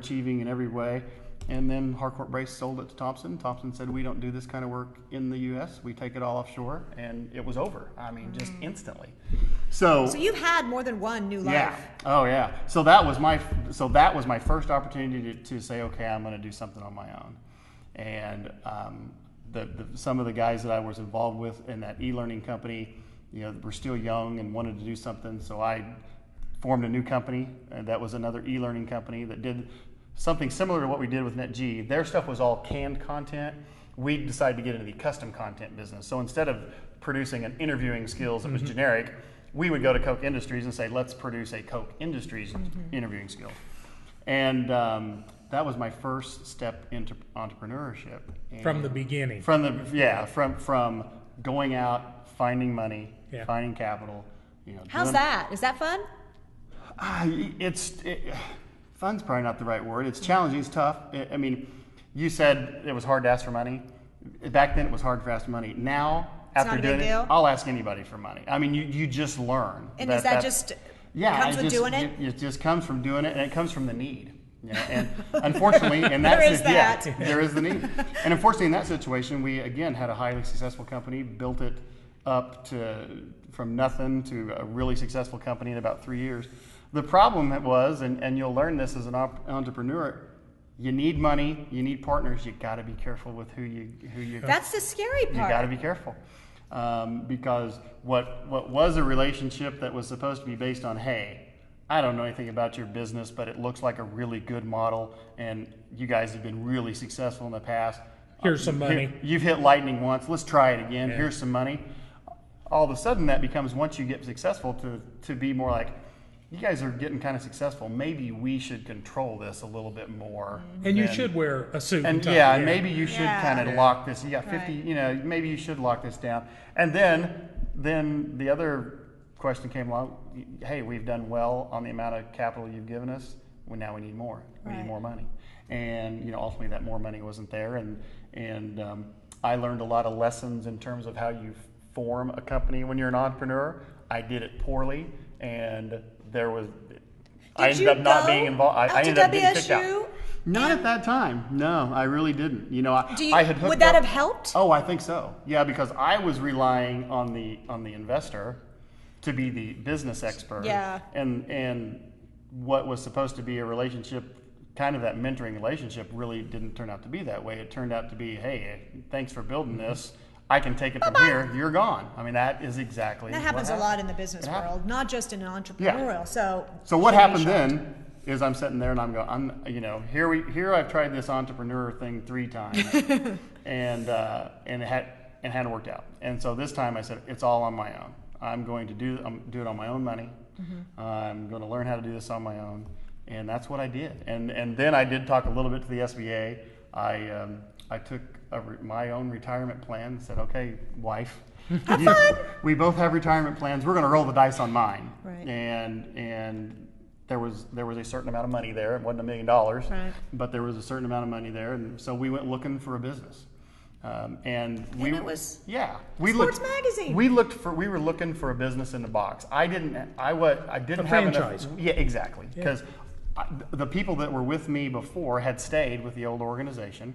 overachieving in every way. And then Harcourt Brace sold it to Thompson. Thompson said, we don't do this kind of work in the U.S. We take it all offshore, and it was over. I mean, just instantly. So you've had more than one new life. Yeah. Oh, yeah. So that was my first opportunity to say, okay, I'm going to do something on my own. And some of the guys that I was involved with in that e-learning company, were still young and wanted to do something. So I formed a new company, and that was another e-learning company that did something similar to what we did with NetG. Their stuff was all canned content. We decided to get into the custom content business. So instead of producing an interviewing skills that was generic, we would go to Coke Industries and say, let's produce a Coke Industries interviewing skill. And that was my first step into entrepreneurship. And from the beginning. From going out, finding money, finding capital. How's that? Is that fun? Fun's probably not the right word. It's challenging. It's tough. I mean, you said it was hard to ask for money. Back then, it was hard to ask for money. Now, after doing it, I'll ask anybody for money. I mean, you just learn. And is that just comes with doing it? It just comes from doing it, and it comes from the need. And unfortunately, in that there is the need. And unfortunately, in that situation, we again had a highly successful company, built it up from nothing to a really successful company in about 3 years. The problem was, and you'll learn this as an entrepreneur, you need money, you need partners. You got to be careful with who you. That's the scary part. You got to be careful because what was a relationship that was supposed to be based on, hey, I don't know anything about your business, but it looks like a really good model, and you guys have been really successful in the past. Here's some money. You've hit lightning once. Let's try it again. Yeah. Here's some money. All of a sudden, that becomes, once you get successful, to be more like, you guys are getting kind of successful. Maybe we should control this a little bit more. And you should wear a suit and tie. And maybe you should kind of lock this. You got 50. Maybe you should lock this down. And then the other question came along. Hey, we've done well on the amount of capital you've given us. Well, now we need more. We need more money. And ultimately that more money wasn't there. And I learned a lot of lessons in terms of how you form a company when you're an entrepreneur. I did it poorly, and I ended up not being involved. I ended up getting kicked out. Not at that time. No, I really didn't. I had hooked would that have helped? Oh, I think so. Yeah, because I was relying on the investor to be the business expert. Yeah. And what was supposed to be a relationship, kind of that mentoring relationship, really didn't turn out to be that way. It turned out to be, hey, thanks for building this. I can take it from here. You're gone. I mean, that is exactly that happens a lot in the business world, not just in entrepreneurial. Yeah. So what happened then is I'm sitting there and I'm going, here I've tried this entrepreneur thing 3 times, and it hadn't worked out. And so this time I said, it's all on my own. I'm going to do it on my own money. I'm going to learn how to do this on my own, and that's what I did. And then I did talk a little bit to the SBA. I took my own retirement plan. Said, okay, wife, we both have retirement plans. We're going to roll the dice on mine. Right. And there was a certain amount of money there. It wasn't $1 million, but there was a certain amount of money there, and so we went looking for a business. It was Sports Magazine. We were looking for a business in the box. I didn't have franchise. enough. Yeah, exactly. Because the people that were with me before had stayed with the old organization.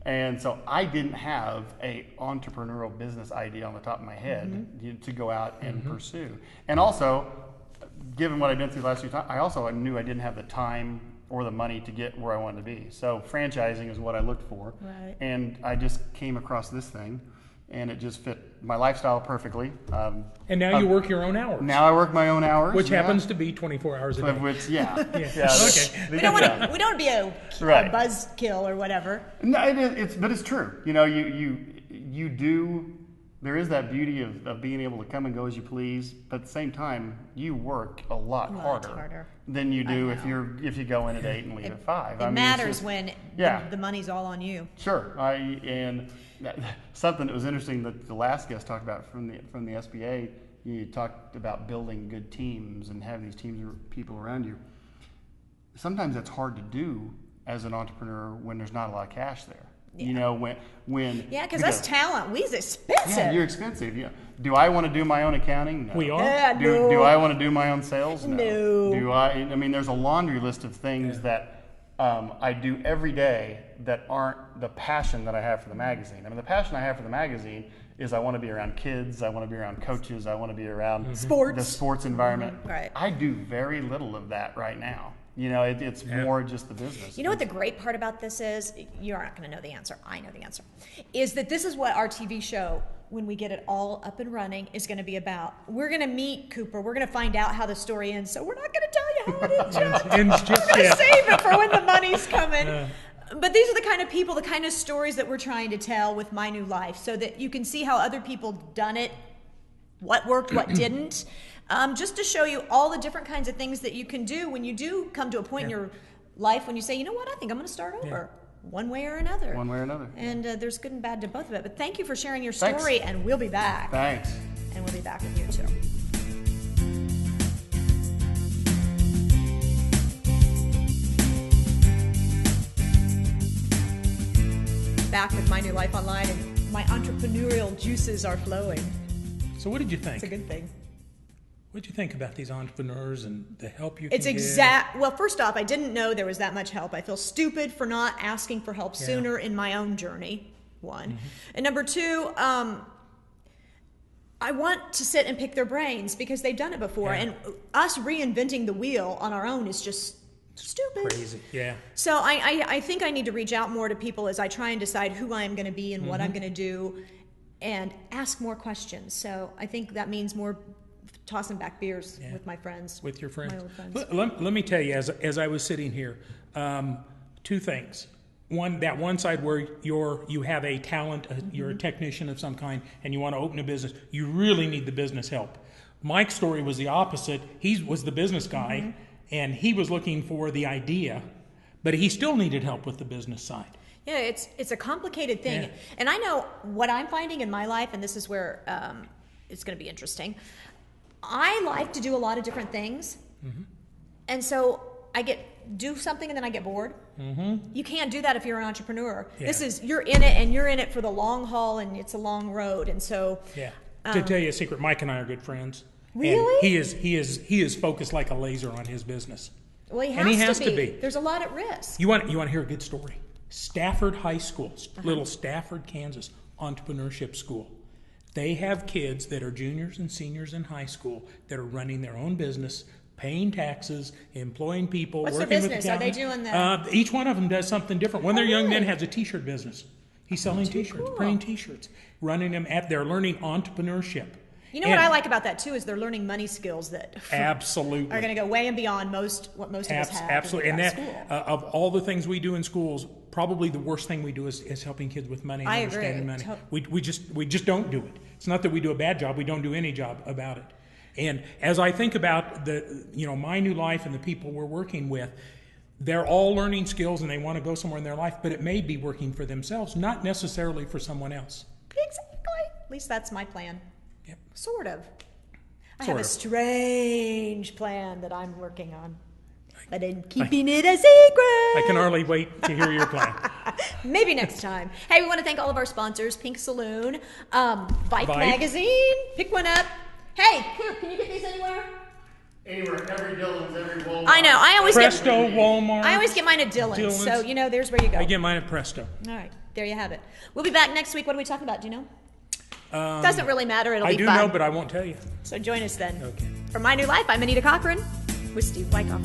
And so I didn't have a entrepreneurial business idea on the top of my head to go out and pursue. And also, given what I've been through the last few times, I also knew I didn't have the time or the money to get where I wanted to be. So franchising is what I looked for. Right. And I just came across this thing, and it just fit my lifestyle perfectly. And now you work your own hours. Now I work my own hours. Which happens to be 24 hours a day. Which, Okay. We don't want to be a buzzkill or whatever. No, but it's true. You do. There is that beauty of being able to come and go as you please, but at the same time, you work a lot harder than you do if you go in at 8 and leave at 5. It matters when the money's all on you. Sure. Something that was interesting that the last guest talked about from the SBA, you talked about building good teams and having these teams of people around you. Sometimes that's hard to do as an entrepreneur when there's not a lot of cash there. Yeah. When because that's talent. We's expensive. Yeah, you're expensive. Yeah. Do I want to do my own accounting? No. We are. Yeah, Do I want to do my own sales? No. Do I mean, there's a laundry list of things that I do every day that aren't the passion that I have for the magazine. I mean, the passion I have for the magazine is I want to be around kids, I want to be around coaches, I want to be around the sports environment. Right. I do very little of that right now. You know, it's more just the business. You know what the great part about this is? You're not going to know the answer. I know the answer. Is that this is what our TV show, when we get it all up and running, is going to be about. We're going to meet Cooper. We're going to find out how the story ends. So we're not going to tell you how it ends. We're going to save it for when the money's coming. But these are the kind of people, the kind of stories that we're trying to tell with My New Life, so that you can see how other people done it, what worked, what didn't. Just to show you all the different kinds of things that you can do when you do come to a point in your life when you say, you know what, I think I'm going to start over. One way or another. One way or another. And there's good and bad to both of it. But thank you for sharing your story, and we'll be back. Thanks. And we'll be back with you too. Back with My New Life Online, and my entrepreneurial juices are flowing. So what did you think? It's a good thing. What did you think about these entrepreneurs and the help you It's can Well, first off, I didn't know there was that much help. I feel stupid for not asking for help sooner in my own journey, one. And number two, I want to sit and pick their brains because they've done it before. And us reinventing the wheel on our own is just stupid. Crazy, yeah. So I think I need to reach out more to people as I try and decide who I am going to be and what I'm going to do, and ask more questions. So I think that means more tossing back beers with my friends. With your friends. My old friends. Let me tell you, as I was sitting here, two things. That one side where you have a talent, you're a technician of some kind, and you want to open a business, you really need the business help. Mike's story was the opposite. He was the business guy, and he was looking for the idea, but he still needed help with the business side. Yeah, it's a complicated thing. And I know what I'm finding in my life, and this is where it's going to be interesting. I like to do a lot of different things. And so I do something and then I get bored. You can't do that if you're an entrepreneur. You're in it, and you're in it for the long haul, and it's a long road. And so to tell you a secret, Mike and I are good friends. Really? And he is focused like a laser on his business. Well, he has to be. There's a lot at risk. You want to hear a good story? Stafford High School, little Stafford, Kansas, entrepreneurship school. They have kids that are juniors and seniors in high school that are running their own business, paying taxes, employing people. What's working their business? With Are they doing that? Each one of them does something different. One of their young men has a T-shirt business. He's selling T-shirts, cool. printing T-shirts, running them they're learning entrepreneurship. You know what I like about that too is they're learning money skills that absolutely are going to go way and beyond what most of us have. Absolutely, and that school. Of all the things we do in schools, probably the worst thing we do is helping kids with money and understanding money. We just don't do it. It's not that we do a bad job; we don't do any job about it. And as I think about My New Life and the people we're working with, they're all learning skills and they want to go somewhere in their life, but it may be working for themselves, not necessarily for someone else. Exactly. At least that's my plan. Yep. Sort of. I have a strange plan that I'm working on, but I'm keeping it a secret. I can hardly wait to hear your plan. Maybe next time. Hey, we want to thank all of our sponsors: Pink Saloon, Vibe Magazine. Pick one up. Hey, Coop, can you get these anywhere? Anywhere, every Dillon's, every Walmart. I know. I always Presto, Walmart. I always get mine at Dillon's. So there's where you go. I get mine at Presto. All right, there you have it. We'll be back next week. What are we talking about? Do you know? Doesn't really matter. It'll be fun. I do know, but I won't tell you. So join us then. Okay. For My New Life, I'm Anita Cochran with Steve Wyckoff.